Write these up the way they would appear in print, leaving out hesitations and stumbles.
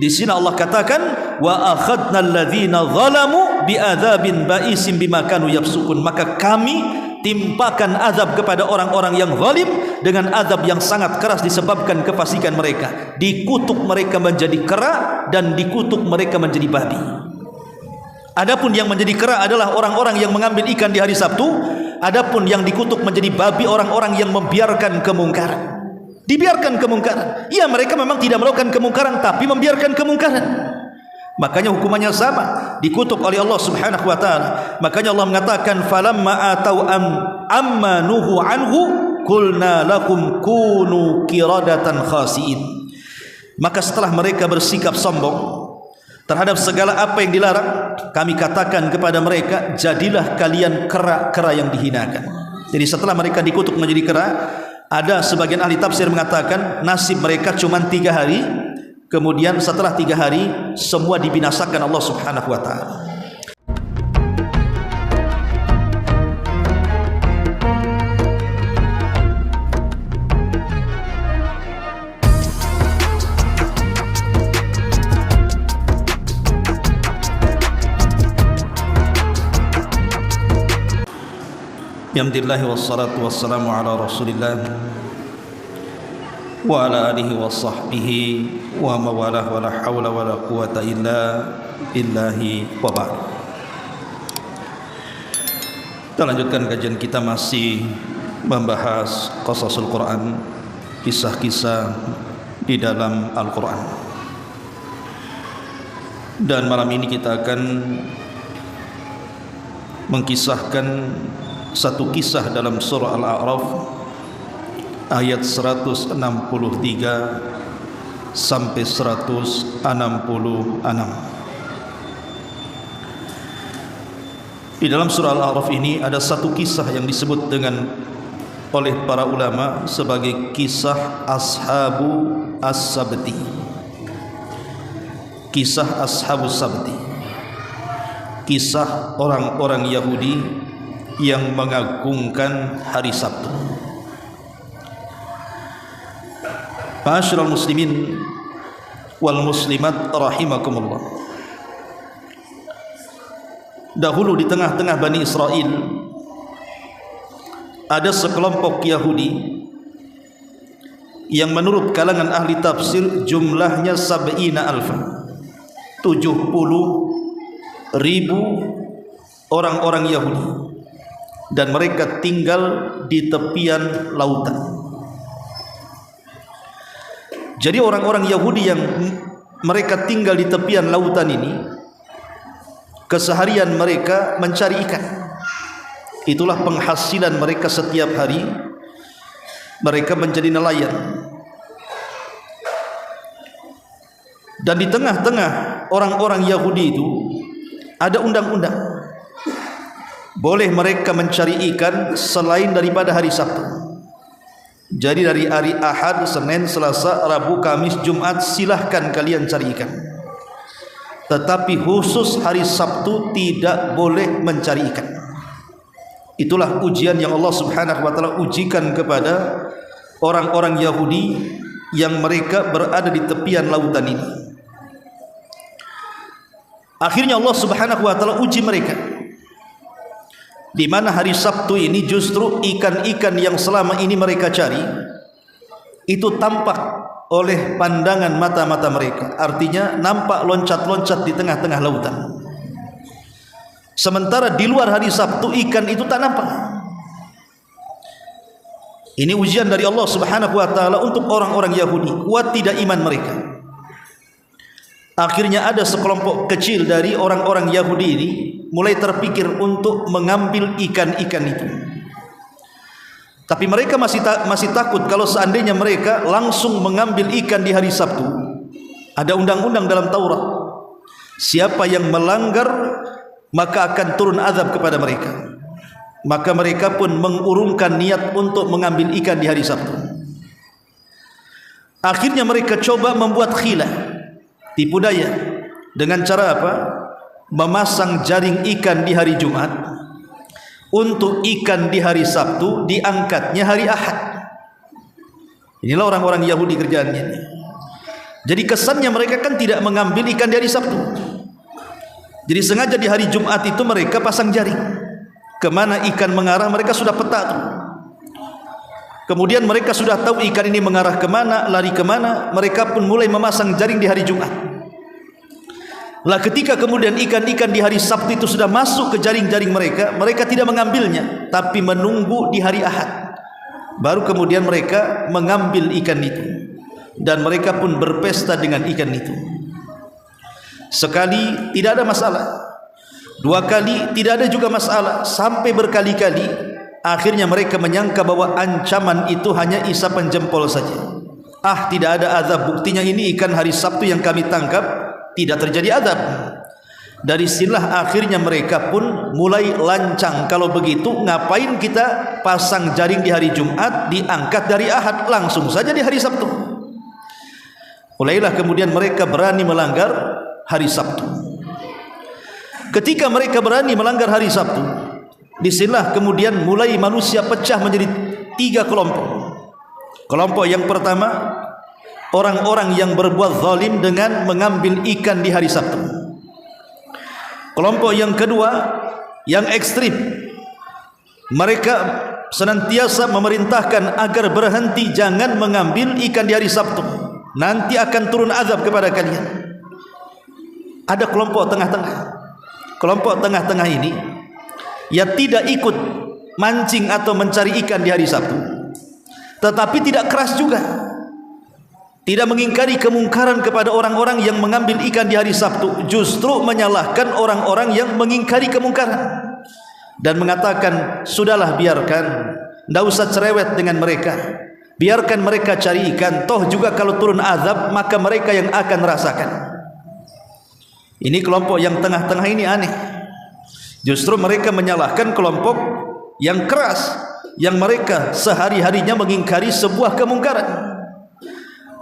Di sini Allah katakan wa akhadna alladzina zalamu bi'adzabin ba'isim bima kanu yafsukun, maka kami timpakan azab kepada orang-orang yang zalim dengan azab yang sangat keras disebabkan kefasikan mereka. Dikutuk mereka menjadi kera dan dikutuk mereka menjadi babi. Adapun yang menjadi kera adalah orang-orang yang mengambil ikan di hari Sabtu. Adapun yang dikutuk menjadi babi orang-orang yang membiarkan kemungkaran. Dibiarkan kemungkaran. Ya, mereka memang tidak melakukan kemungkaran tapi membiarkan kemungkaran. Makanya hukumannya sama, dikutuk oleh Allah Subhanahu wa taala. Makanya Allah mengatakan falamma atau amma nuhu anhu qulna lakum kunu qiradatan khasiin. Maka setelah mereka bersikap sombong terhadap segala apa yang dilarang, kami katakan kepada mereka, jadilah kalian kera-kera yang dihinakan. Jadi setelah mereka dikutuk menjadi kera, ada sebagian ahli tafsir mengatakan nasib mereka cuma 3 hari. Kemudian setelah 3 hari semua dibinasakan Allah Subhanahu wa taala. Alhamdulillah wassalatu wassalamu ala Rasulillah wa ala alihi wa sahbihi wa mawalah wa la hawla wa la quwata illa billahi wa ba'd. Kita lanjutkan kajian kita, masih membahas qasasul Quran, kisah-kisah di dalam Al-Quran. Dan malam ini kita akan mengkisahkan satu kisah dalam surah Al-A'raf ayat 163 sampai 166. Di dalam surah Al-A'raf ini ada satu kisah yang disebut dengan oleh para ulama sebagai kisah Ashabu As-Sabti. Kisah Ashabu Sabti, kisah orang-orang Yahudi yang mengagungkan hari Sabtu. Ma'asyiral muslimin wal muslimat rahimakumullah. Dahulu di tengah-tengah Bani Israel ada sekelompok Yahudi yang menurut kalangan ahli tafsir jumlahnya 70,000 orang-orang Yahudi, dan mereka tinggal di tepian lautan. Jadi orang-orang Yahudi yang mereka tinggal di tepian lautan ini, keseharian mereka mencari ikan. Itulah penghasilan mereka setiap hari. Mereka menjadi nelayan. Dan di tengah-tengah orang-orang Yahudi itu ada undang-undang. Boleh mereka mencari ikan selain daripada hari Sabtu. Jadi dari hari Ahad, Senin, Selasa, Rabu, Kamis, Jumat silahkan kalian cari ikan. Tetapi khusus hari Sabtu tidak boleh mencari ikan. Itulah ujian yang Allah Subhanahu wa taala ujikan kepada orang-orang Yahudi yang mereka berada di tepian lautan ini. Akhirnya Allah Subhanahu wa taala uji mereka, di mana hari Sabtu ini justru ikan-ikan yang selama ini mereka cari itu tampak oleh pandangan mata-mata mereka. Artinya nampak loncat-loncat di tengah-tengah lautan. Sementara di luar hari Sabtu ikan itu tak nampak. Ini ujian dari Allah Subhanahu wa taala untuk orang-orang Yahudi. Kuat tidak iman mereka. Akhirnya ada sekelompok kecil dari orang-orang Yahudi ini mulai terpikir untuk mengambil ikan-ikan itu. Tapi mereka masih takut kalau seandainya mereka langsung mengambil ikan di hari Sabtu. Ada undang-undang dalam Taurat, siapa yang melanggar maka akan turun azab kepada mereka. Maka mereka pun mengurungkan niat untuk mengambil ikan di hari Sabtu. Akhirnya mereka coba membuat khilah, tipu daya. Dengan cara apa? Memasang jaring ikan di hari Jumat, untuk ikan di hari Sabtu diangkatnya hari Ahad. Inilah orang-orang Yahudi kerjaannya. Jadi kesannya mereka kan tidak mengambil ikan di hari Sabtu. Jadi sengaja di hari Jumat itu mereka pasang jaring. Kemana ikan mengarah mereka sudah peta tuh. Kemudian mereka sudah tahu ikan ini mengarah kemana, lari kemana. Mereka pun mulai memasang jaring di hari Jumat. Lah ketika kemudian ikan-ikan di hari Sabtu itu sudah masuk ke jaring-jaring mereka, mereka tidak mengambilnya, tapi menunggu di hari Ahad. Baru kemudian mereka mengambil ikan itu. Dan mereka pun berpesta dengan ikan itu. Sekali tidak ada masalah, dua kali tidak ada juga masalah, sampai berkali-kali. Akhirnya mereka menyangka bahwa ancaman itu hanya isapan jempol saja. Tidak ada azab, buktinya ini ikan hari Sabtu yang kami tangkap, tidak terjadi azab. Dari sinilah akhirnya mereka pun mulai lancang. Kalau begitu ngapain kita pasang jaring di hari Jumat, diangkat dari Ahad, langsung saja di hari Sabtu. Mulailah kemudian mereka berani melanggar hari Sabtu. Ketika mereka berani melanggar hari Sabtu, disinilah kemudian mulai manusia pecah menjadi 3 kelompok. Kelompok yang pertama, orang-orang yang berbuat zalim dengan mengambil ikan di hari Sabtu. Kelompok yang kedua, yang ekstrim, mereka senantiasa memerintahkan agar berhenti, jangan mengambil ikan di hari Sabtu, nanti akan turun azab kepada kalian. Ada kelompok tengah-tengah. Kelompok tengah-tengah ini ya tidak ikut mancing atau mencari ikan di hari Sabtu, tetapi tidak keras juga, tidak mengingkari kemungkaran kepada orang-orang yang mengambil ikan di hari Sabtu, justru menyalahkan orang-orang yang mengingkari kemungkaran dan mengatakan, sudahlah biarkan, tidak usah cerewet dengan mereka, biarkan mereka cari ikan, toh juga kalau turun azab maka mereka yang akan merasakan. Ini kelompok yang tengah-tengah ini aneh. Justru mereka menyalahkan kelompok yang keras, yang mereka sehari-harinya mengingkari sebuah kemungkaran.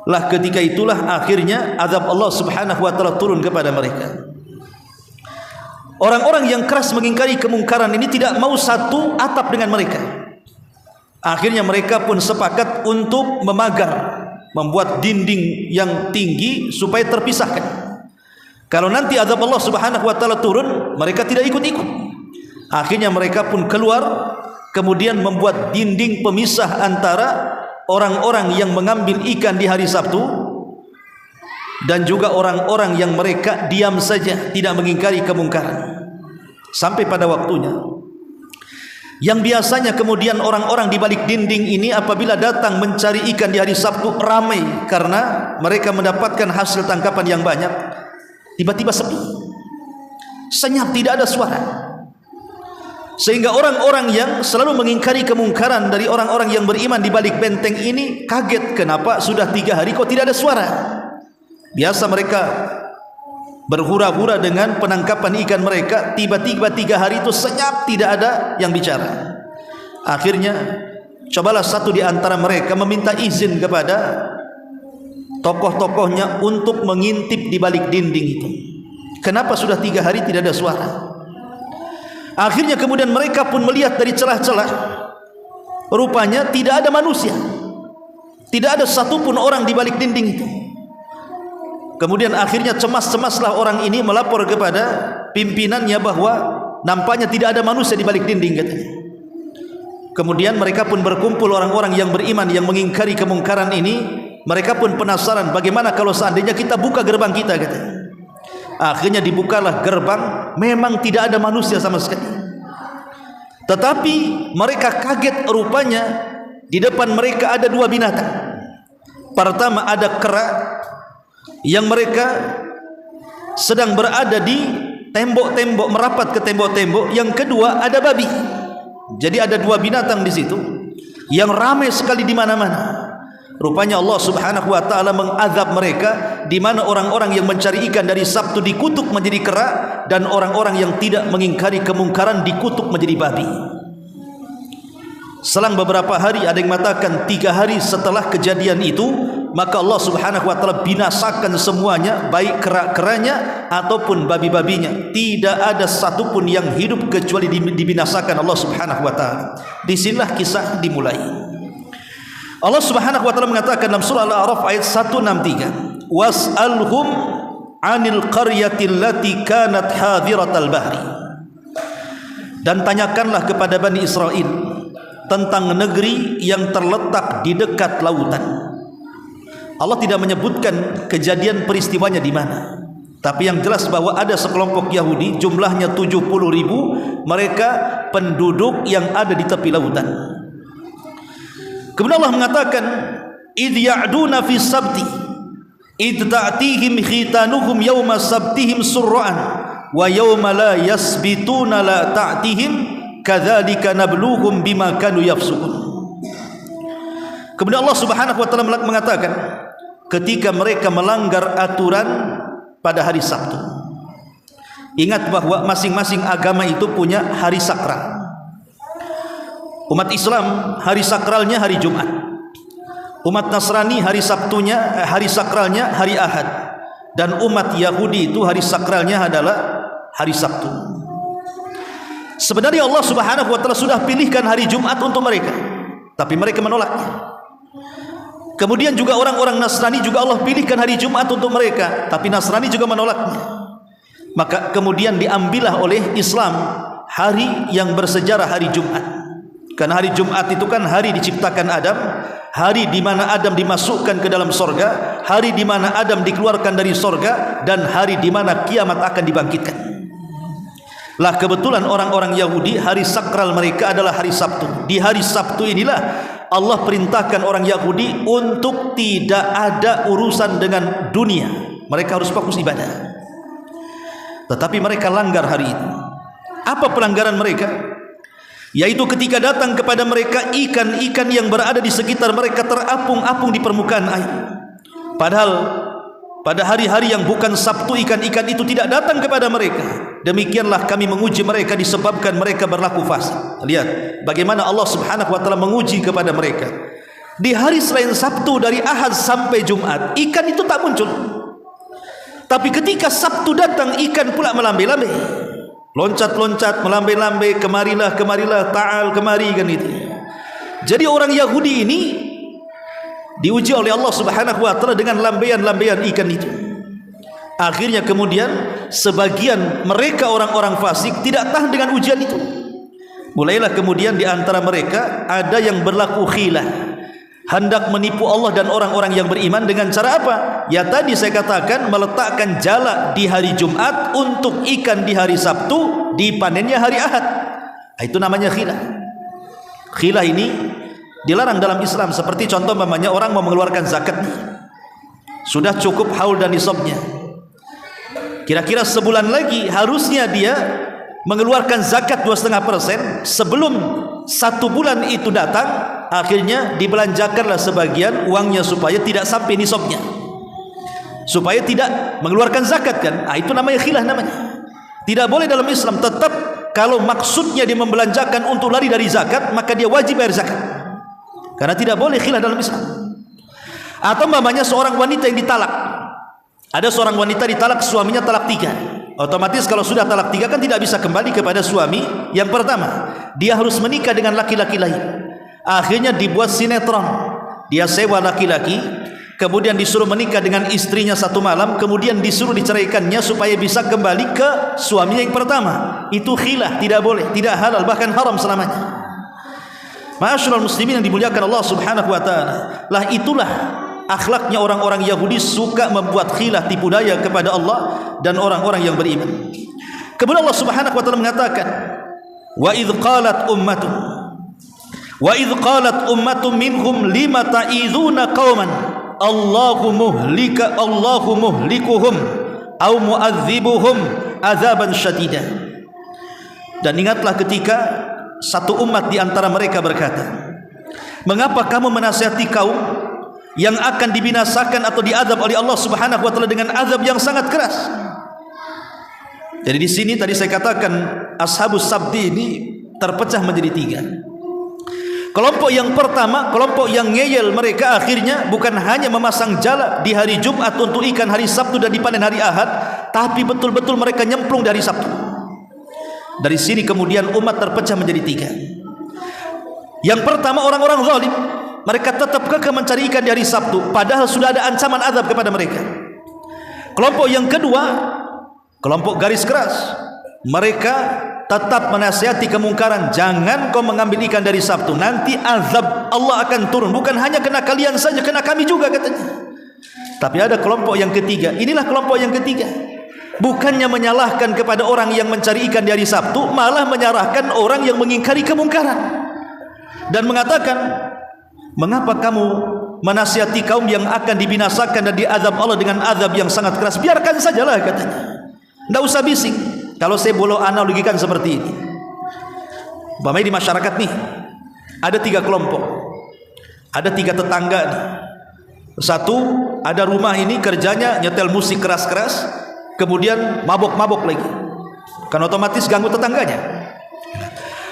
Lah ketika itulah akhirnya azab Allah Subhanahu wa taala turun kepada mereka. Orang-orang yang keras mengingkari kemungkaran ini tidak mau satu atap dengan mereka. Akhirnya mereka pun sepakat untuk memagar, membuat dinding yang tinggi supaya terpisahkan. Kalau nanti azab Allah Subhanahu wa taala turun, mereka tidak ikut-ikut. Akhirnya mereka pun keluar, kemudian membuat dinding pemisah antara orang-orang yang mengambil ikan di hari Sabtu dan juga orang-orang yang mereka diam saja, tidak mengingkari kemungkaran. Sampai pada waktunya yang biasanya kemudian orang-orang di balik dinding ini apabila datang mencari ikan di hari Sabtu ramai karena mereka mendapatkan hasil tangkapan yang banyak, tiba-tiba sepi, senyap, tidak ada suara. Sehingga orang-orang yang selalu mengingkari kemungkaran dari orang-orang yang beriman di balik benteng ini kaget, kenapa sudah 3 hari kok tidak ada suara. Biasa mereka berhura-hura dengan penangkapan ikan mereka, tiba-tiba 3 hari itu senyap, tidak ada yang bicara. Akhirnya cobalah satu di antara mereka meminta izin kepada tokoh-tokohnya untuk mengintip di balik dinding itu, kenapa sudah 3 hari tidak ada suara. Akhirnya kemudian mereka pun melihat dari celah-celah, rupanya tidak ada manusia, tidak ada satupun orang di balik dinding itu. Kemudian akhirnya cemas-cemaslah orang ini melapor kepada pimpinannya bahwa nampaknya tidak ada manusia di balik dinding, katanya. Kemudian mereka pun berkumpul, orang-orang yang beriman yang mengingkari kemungkaran ini, mereka pun penasaran bagaimana kalau seandainya kita buka gerbang kita, katanya. Akhirnya dibukalah gerbang, memang tidak ada manusia sama sekali. Tetapi mereka kaget, rupanya di depan mereka ada 2 binatang. Pertama ada kera yang mereka sedang berada di tembok-tembok, merapat ke tembok-tembok. Yang kedua ada babi. Jadi ada 2 binatang di situ yang ramai sekali di mana-mana. Rupanya Allah Subhanahu wa taala mengazab mereka, di mana orang-orang yang mencari ikan dari Sabtu dikutuk menjadi kera, dan orang-orang yang tidak mengingkari kemungkaran dikutuk menjadi babi. Selang beberapa hari, ada yang mengatakan 3 hari setelah kejadian itu, maka Allah Subhanahu wa taala binasakan semuanya, baik kera-keranya ataupun babi-babinya. Tidak ada satupun yang hidup kecuali dibinasakan Allah Subhanahu wa taala. Disinilah kisah dimulai. Allah Subhanahu wa taala mengatakan dalam surah Al-A'raf ayat 163, was'alhum 'anil qaryati allati kanat hadiratal bahri. Dan tanyakanlah kepada Bani Israel tentang negeri yang terletak di dekat lautan. Allah tidak menyebutkan kejadian peristiwanya di mana, tapi yang jelas bahwa ada sekelompok Yahudi, jumlahnya 70.000, mereka penduduk yang ada di tepi lautan. Kemudian Allah mengatakan, idh ya'duna fi sabti idh ta'tihim khitanuhum yawma sabtihim surra'an wa yawma la yasbituna la ta'tihim kadzalika nabluhum bima kanu yafsukun. Kemudian Allah Subhanahu wa taala mengatakan, ketika mereka melanggar aturan pada hari Sabtu. Ingat bahwa masing-masing agama itu punya hari sakral. Umat Islam hari sakralnya hari Jumat. Umat Nasrani hari Sabtunya, hari sakralnya hari Ahad. Dan umat Yahudi itu hari sakralnya adalah hari Sabtu. Sebenarnya Allah Subhanahu wa taala sudah pilihkan hari Jumat untuk mereka, tapi mereka menolaknya. Kemudian juga orang-orang Nasrani juga Allah pilihkan hari Jumat untuk mereka, tapi Nasrani juga menolaknya. Maka kemudian diambillah oleh Islam hari yang bersejarah hari Jumat. Karena hari Jumat itu kan hari diciptakan Adam, hari di mana Adam dimasukkan ke dalam sorga, hari di mana Adam dikeluarkan dari sorga, dan hari di mana kiamat akan dibangkitkan. Lah kebetulan orang-orang Yahudi hari sakral mereka adalah hari Sabtu. Di hari Sabtu inilah Allah perintahkan orang Yahudi untuk tidak ada urusan dengan dunia. Mereka harus fokus ibadah. Tetapi mereka langgar hari itu. Apa pelanggaran mereka? Yaitu ketika datang kepada mereka ikan-ikan yang berada di sekitar mereka terapung-apung di permukaan air. Padahal pada hari-hari yang bukan Sabtu ikan-ikan itu tidak datang kepada mereka. Demikianlah kami menguji mereka disebabkan mereka berlaku fasik. Lihat bagaimana Allah Subhanahu wa taala menguji kepada mereka. Di hari selain Sabtu dari Ahad sampai Jumat ikan itu tak muncul. Tapi ketika Sabtu datang ikan pula melambai-lambai. Loncat-loncat, melambai-lambai, kemarilah, ta'al, kemari kan itu. Jadi orang Yahudi ini diuji oleh Allah Subhanahu wa taala dengan lambaian-lambaian ikan itu. Akhirnya kemudian sebagian mereka orang-orang fasik tidak tahan dengan ujian itu. Mulailah kemudian di antara mereka ada yang berlaku khilah, hendak menipu Allah dan orang-orang yang beriman dengan cara apa? Ya tadi saya katakan, meletakkan jala di hari Jumat untuk ikan di hari Sabtu, dipanennya hari Ahad. Itu namanya khilah. Khilah ini dilarang dalam Islam. Seperti contoh umpamanya orang mau mengeluarkan zakat, sudah cukup haul dan nisabnya, kira-kira sebulan lagi harusnya dia mengeluarkan zakat 2,5%. Sebelum 1 bulan itu datang, akhirnya dibelanjakanlah sebagian uangnya supaya tidak sampai nisabnya, supaya tidak mengeluarkan zakat kan. Itu namanya khilah namanya. Tidak boleh dalam Islam. Tetap kalau maksudnya dia membelanjakan untuk lari dari zakat, maka dia wajib bayar zakat. Karena tidak boleh khilah dalam Islam. Atau umpamanya seorang wanita yang ditalak. Ada seorang wanita ditalak, suaminya talak 3. Otomatis kalau sudah talak 3 kan tidak bisa kembali kepada suami yang pertama. Dia harus menikah dengan laki-laki lain. Akhirnya dibuat sinetron. Dia sewa laki-laki, kemudian disuruh menikah dengan istrinya 1 malam, kemudian disuruh diceraikannya supaya bisa kembali ke suaminya yang pertama. Itu khilah, tidak boleh, tidak halal, bahkan haram selamanya. Ma'asyiral muslimin yang dimuliakan Allah Subhanahu wa taala. Lah itulah akhlaknya orang-orang Yahudi, suka membuat khilah, tipu daya kepada Allah dan orang-orang yang beriman. Kemudian Allah Subhanahu wa taala mengatakan, wa idz qalat ummatun minhum lima ta'iduna qauman Allahu muhlikuhum au mu'adzibuhum adzaban syadida. Dan ingatlah ketika satu umat di antara mereka berkata, mengapa kamu menasihati kaum yang akan dibinasakan atau diazab oleh Allah Subhanahu wa taala dengan azab yang sangat keras? Jadi di sini tadi saya katakan ashabus sabti ini terpecah menjadi 3. Kelompok yang pertama, kelompok yang ngeyel, mereka akhirnya bukan hanya memasang jala di hari Jumat untuk ikan hari Sabtu dan dipanen hari Ahad, tapi betul-betul mereka nyemplung dari Sabtu. Dari sini kemudian umat terpecah menjadi 3. Yang pertama orang-orang zalim, mereka tetap kekeh mencari ikan di hari Sabtu, padahal sudah ada ancaman azab kepada mereka. Kelompok yang kedua, kelompok garis keras. Mereka tetap menasihati kemungkaran. Jangan kau mengambil ikan dari Sabtu, nanti azab Allah akan turun. Bukan hanya kena kalian saja, kena kami juga katanya. Tapi ada kelompok yang ketiga. Inilah kelompok yang ketiga. Bukannya menyalahkan kepada orang yang mencari ikan di hari Sabtu, malah menyalahkan orang yang mengingkari kemungkaran dan mengatakan, mengapa kamu menasihati kaum yang akan dibinasakan dan diazab Allah dengan azab yang sangat keras? Biarkan sajalah katanya, tidak usah bising. Kalau saya boleh analogikan seperti ini, umpamanya di masyarakat nih ada 3 kelompok, ada 3 tetangga nih. Satu, ada rumah ini kerjanya nyetel musik keras-keras, kemudian mabok-mabok lagi, kan otomatis ganggu tetangganya.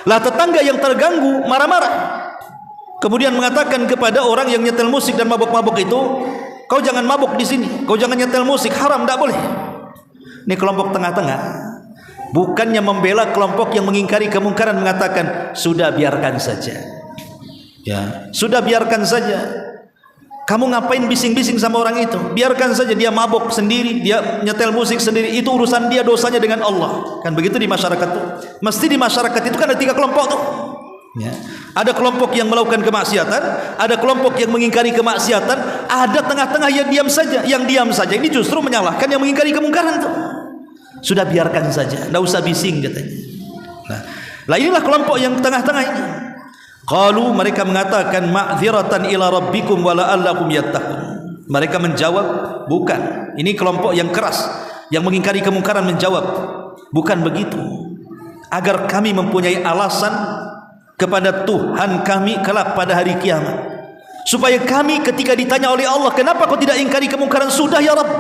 Lah tetangga yang terganggu marah-marah, kemudian mengatakan kepada orang yang nyetel musik dan mabok-mabok itu, kau jangan mabok di sini, kau jangan nyetel musik, haram, tidak boleh. Ini kelompok tengah-tengah. Bukannya membela kelompok yang mengingkari kemungkaran, mengatakan sudah biarkan saja. Ya, sudah biarkan saja. Kamu ngapain bising-bising sama orang itu? Biarkan saja dia mabok sendiri, dia nyetel musik sendiri, itu urusan dia, dosanya dengan Allah. Kan begitu di masyarakat itu. Mesti di masyarakat itu kan ada 3 kelompok tuh. Ya. Ada kelompok yang melakukan kemaksiatan, ada kelompok yang mengingkari kemaksiatan, ada tengah-tengah yang diam saja. Yang diam saja ini justru menyalahkan yang mengingkari kemungkaran tuh. Sudah biarkan saja, tidak usah bising katanya. Nah, inilah kelompok yang tengah-tengah ini. Qalu, mereka mengatakan, ma'dziratan ila rabbikum wa la'allakum yattaqun. Mereka menjawab, bukan. Ini kelompok yang keras, yang mengingkari kemungkaran menjawab, bukan begitu. Agar kami mempunyai alasan kepada Tuhan kami kelak pada hari kiamat, supaya kami ketika ditanya oleh Allah, kenapa kau tidak ingkari kemungkaran? Sudah ya Rabb.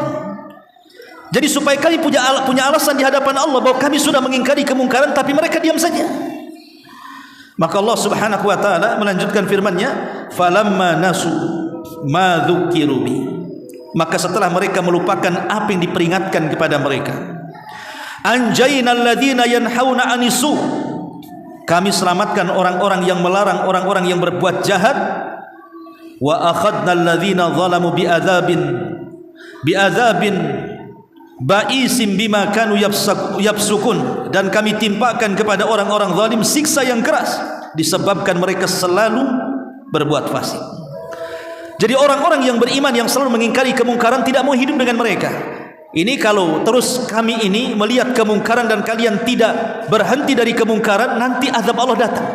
Jadi supaya kami punya alasan di hadapan Allah bahwa kami sudah mengingkari kemungkaran, tapi mereka diam saja. Maka Allah Subhanahu wa taala melanjutkan firman-Nya, falamma nasu ma dzukiru bi. Maka setelah mereka melupakan apa yang diperingatkan kepada mereka, anjaynal ladzina yanhauna anisu. Kami selamatkan orang-orang yang melarang orang-orang yang berbuat jahat. Wa akhadnal ladzina zalamu bi'adzabin ba'isim bima kanu yafsukun, dan kami timpakan kepada orang-orang zalim siksa yang keras disebabkan mereka selalu berbuat fasik. Jadi orang-orang yang beriman yang selalu mengingkari kemungkaran tidak mau hidup dengan mereka. Ini kalau terus kami ini melihat kemungkaran dan kalian tidak berhenti dari kemungkaran, nanti azab Allah datang.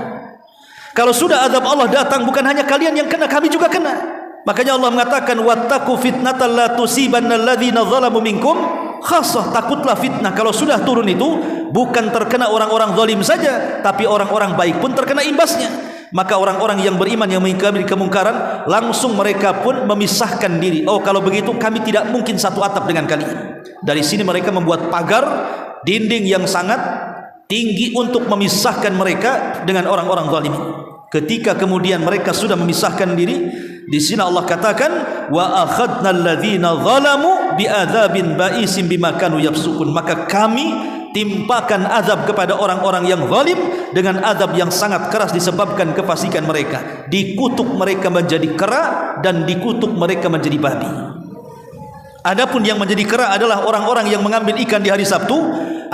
Kalau sudah azab Allah datang, bukan hanya kalian yang kena, kami juga kena. Makanya Allah mengatakan, wattaqu fitnatan la tusibannal ladzina zalamu minkum khassah. Takutlah fitnah, kalau sudah turun itu bukan terkena orang-orang zalim saja, tapi orang-orang baik pun terkena imbasnya. Maka orang-orang yang beriman yang mengingkari kemungkaran, langsung mereka pun memisahkan diri. Oh, kalau begitu kami tidak mungkin satu atap dengan kalian. Dari sini mereka membuat pagar, dinding yang sangat tinggi untuk memisahkan mereka dengan orang-orang zalim. Ketika kemudian mereka sudah memisahkan diri, di sini Allah katakan, wa akhadnal ladzina zalamu bi'adzabin ba'isim bima kanu yafsukun. Maka kami timpakan azab kepada orang-orang yang zalim dengan azab yang sangat keras disebabkan kefasikan mereka. Dikutuk mereka menjadi kera dan dikutuk mereka menjadi babi. Adapun yang menjadi kera adalah orang-orang yang mengambil ikan di hari Sabtu.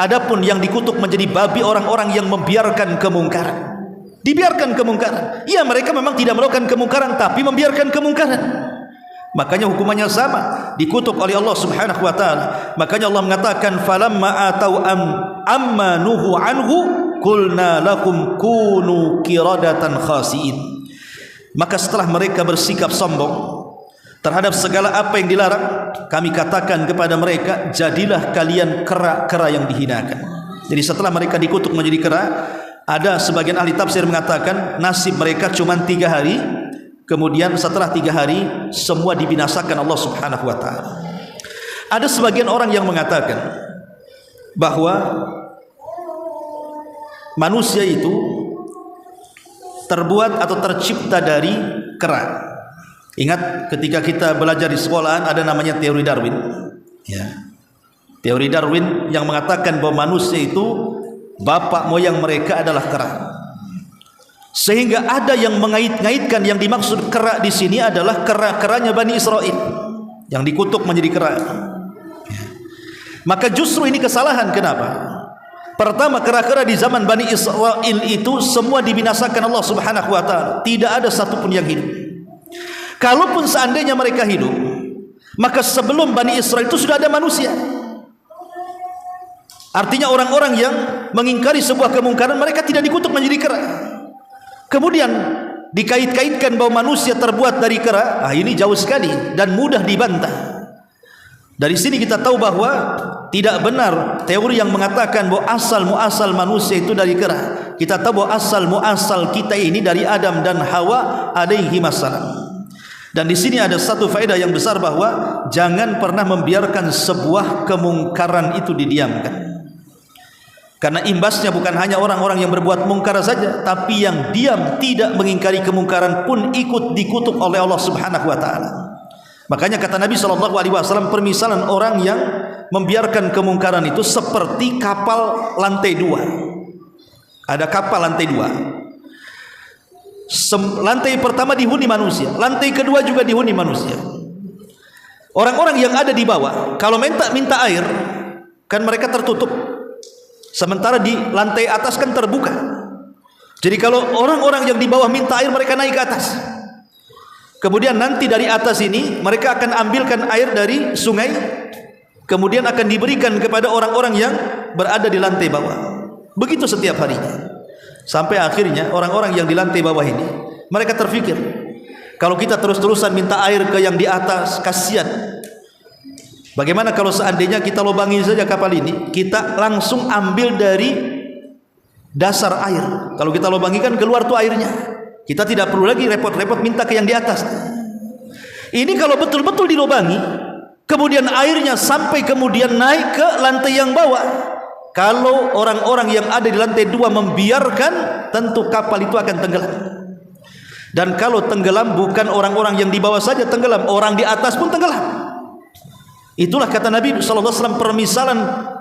Adapun yang dikutuk menjadi babi orang-orang yang membiarkan kemungkaran. Dibiarkan kemungkaran. Ya, mereka memang tidak melakukan kemungkaran, tapi membiarkan kemungkaran. Makanya hukumannya sama, dikutuk oleh Allah Subhanahu wa taala. Makanya Allah mengatakan, falamma atau amma nuhu anhu qulna lakum kunu qiradatan khasiin. Maka setelah mereka bersikap sombong terhadap segala apa yang dilarang, kami katakan kepada mereka, jadilah kalian kera-kera yang dihinakan. Jadi setelah mereka dikutuk menjadi kera, ada sebagian ahli tafsir mengatakan nasib mereka cuma 3 hari, kemudian setelah 3 hari semua dibinasakan Allah Subhanahu wa taala. Ada sebagian orang yang mengatakan bahwa manusia itu terbuat atau tercipta dari kera. Ingat ketika kita belajar di sekolahan ada namanya teori Darwin, ya. Teori Darwin yang mengatakan bahwa manusia itu bapak moyang mereka adalah kera. Sehingga ada yang mengait-ngaitkan yang dimaksud kera di sini adalah kera-keranya Bani Israel yang dikutuk menjadi kera. Maka justru ini kesalahan. Kenapa? Pertama, kera-kera di zaman Bani Israel itu semua dibinasakan Allah Subhanahu wa taala. Tidak ada satupun yang hidup. Kalaupun seandainya mereka hidup, maka sebelum Bani Israel itu sudah ada manusia. Artinya orang-orang yang mengingkari sebuah kemungkaran, mereka tidak dikutuk menjadi kera. Kemudian dikait-kaitkan bahwa manusia terbuat dari kera. Ini jauh sekali dan mudah dibantah. Dari sini kita tahu bahwa tidak benar teori yang mengatakan bahwa asal muasal manusia itu dari kera. Kita tahu bahwa asal muasal kita ini dari Adam dan Hawa alaihi wassalam. Dan di sini ada satu faedah yang besar, bahwa jangan pernah membiarkan sebuah kemungkaran itu didiamkan. Karena imbasnya bukan hanya orang-orang yang berbuat mungkar saja, tapi yang diam tidak mengingkari kemungkaran pun ikut dikutuk oleh Allah Subhanahu wa taala. Makanya kata Nabi SAW, permisalan orang yang membiarkan kemungkaran itu seperti kapal lantai 2. Ada kapal lantai 2. Lantai pertama dihuni manusia, lantai kedua juga dihuni manusia. Orang-orang yang ada di bawah kalau minta air, kan mereka tertutup. Sementara di lantai atas kan terbuka. Jadi kalau orang-orang yang di bawah minta air, mereka naik ke atas. Kemudian nanti dari atas ini mereka akan ambilkan air dari sungai, kemudian akan diberikan kepada orang-orang yang berada di lantai bawah. Begitu setiap harinya. Sampai akhirnya orang-orang yang di lantai bawah ini, mereka terfikir, kalau kita terus-terusan minta air ke yang di atas, kasihan. Bagaimana kalau seandainya kita lubangi saja kapal ini, kita langsung ambil dari dasar air. Kalau kita lubangi kan keluar tuh airnya. Kita tidak perlu lagi repot-repot minta ke yang di atas. Ini kalau betul-betul dilubangi, kemudian airnya sampai kemudian naik ke lantai yang bawah. Kalau orang-orang yang ada di lantai 2 membiarkan, tentu kapal itu akan tenggelam. Dan kalau tenggelam, bukan orang-orang yang di bawah saja tenggelam, orang di atas pun tenggelam. Itulah kata Nabi SAW, permisalan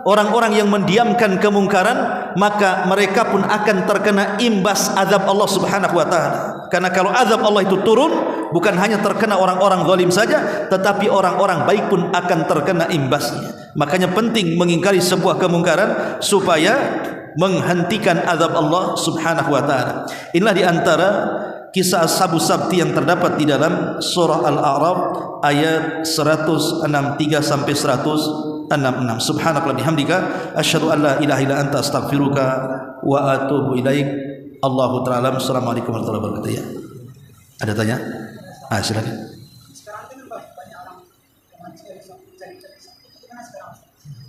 orang-orang yang mendiamkan kemungkaran, maka mereka pun akan terkena imbas azab Allah Subhanahu wa taala. Karena kalau azab Allah itu turun, bukan hanya terkena orang-orang zalim saja, tetapi orang-orang baik pun akan terkena imbasnya. Makanya penting mengingkari sebuah kemungkaran supaya menghentikan azab Allah Subhanahu wa taala. Inilah di antara kisah Ashabus Sabti yang terdapat di dalam surah Al-A'raf ayat 163 sampai 166. Subhanakallahumma bihamdika asyhadu an la ilaha illa anta astaghfiruka wa atubu ilaik. Allahu ta'ala. Assalamualaikum warahmatullahi wabarakatuh. Ya. Ada tanya? Silakan.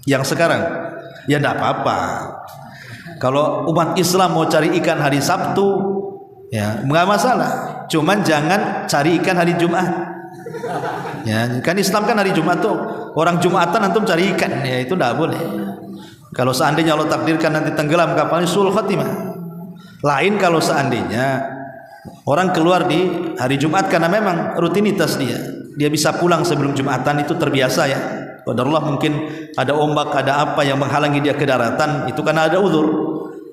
Yang sekarang ya tidak apa-apa. Kalau umat Islam mau cari ikan hari Sabtu, ya nggak masalah. Cuman jangan cari ikan hari Jumat. Ya, kan Islam kan hari Jumat tuh orang Jumatan antum cari ikan, ya itu tidak boleh. Kalau seandainya Allah takdirkan nanti tenggelam kapalnya, sul khatimah. Lain kalau seandainya orang keluar di hari Jumat karena memang rutinitas dia bisa pulang sebelum Jumatan, itu terbiasa ya. Qadarullah mungkin ada ombak, ada apa yang menghalangi dia ke daratan, itu karena ada uzur.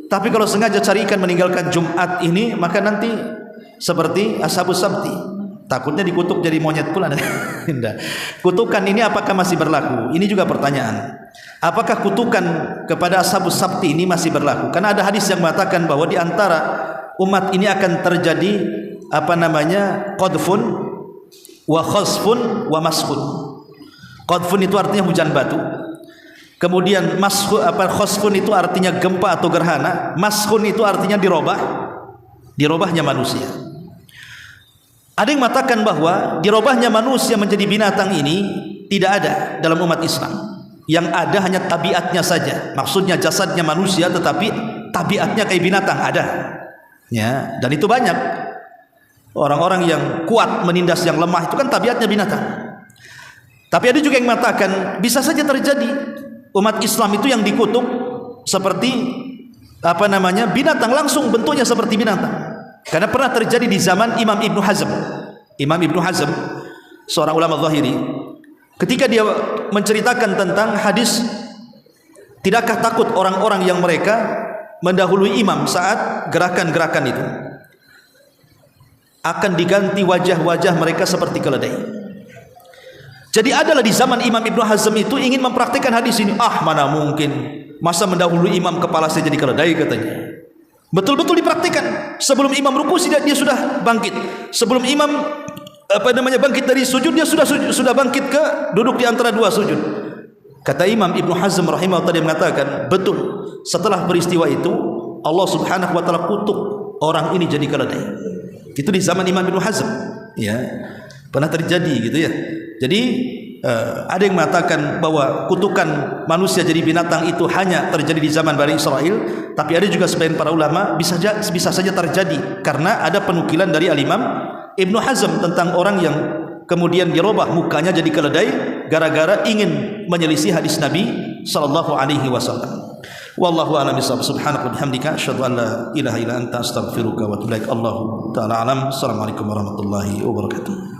Tapi kalau sengaja cari ikan meninggalkan Jumat ini, maka nanti seperti Ashabus Sabti, takutnya dikutuk jadi monyet pula. Kutukan ini apakah masih berlaku? Ini juga pertanyaan. Apakah kutukan kepada Ashabus Sabti ini masih berlaku? Karena ada hadis yang mengatakan bahwa di antara umat ini akan terjadi qadfun wa khasfun wa mashun. Qadfun itu artinya hujan batu. Kemudian khasfun itu artinya gempa atau gerhana. Mashun itu artinya dirobahnya manusia. Ada yang mengatakan bahwa dirobahnya manusia menjadi binatang ini tidak ada dalam umat Islam. Yang ada hanya tabiatnya saja. Maksudnya jasadnya manusia tetapi tabiatnya kayak binatang ada. Ya, dan itu banyak. Orang-orang yang kuat menindas yang lemah itu kan tabiatnya binatang. Tapi ada juga yang mengatakan bisa saja terjadi umat Islam itu yang dikutuk seperti binatang, langsung bentuknya seperti binatang. Karena pernah terjadi di zaman Imam Ibnu Hazm. Imam Ibnu Hazm seorang ulama Zahiri, ketika dia menceritakan tentang hadis, tidakkah takut orang-orang yang mereka mendahului imam saat gerakan-gerakan itu akan diganti wajah-wajah mereka seperti keledai. Jadi adalah di zaman Imam Ibnu Hazm itu ingin mempraktikkan hadis ini. Mana mungkin, masa mendahului imam kepala saya jadi keledai katanya. Betul-betul dipraktikkan. Sebelum imam ruku dia sudah bangkit. Sebelum imam bangkit dari sujud, dia sudah bangkit ke duduk di antara dua sujud. Kata Imam Ibnu Hazm rahimahullah, dia mengatakan, betul, setelah peristiwa itu Allah Subhanahu wa taala kutuk orang ini jadi keledai. Itu di zaman Imam Ibnu Hazm, ya. Pernah terjadi gitu ya. Jadi ada yang mengatakan bahwa kutukan manusia jadi binatang itu hanya terjadi di zaman Bani Israel, tapi ada juga sebagian para ulama bisa saja terjadi karena ada penukilan dari Al-Imam Ibnu Hazm tentang orang yang kemudian dirubah mukanya jadi keledai gara-gara ingin menyelisih hadis Nabi sallallahu alaihi wasallam. Wallahu a'lam bishawab. Subhanaka wa bihamdika asyhadu an la ilaha illa anta astaghfiruka wa atubu ilaik. Allahu ta'ala alam. Assalamualaikum warahmatullahi wabarakatuh.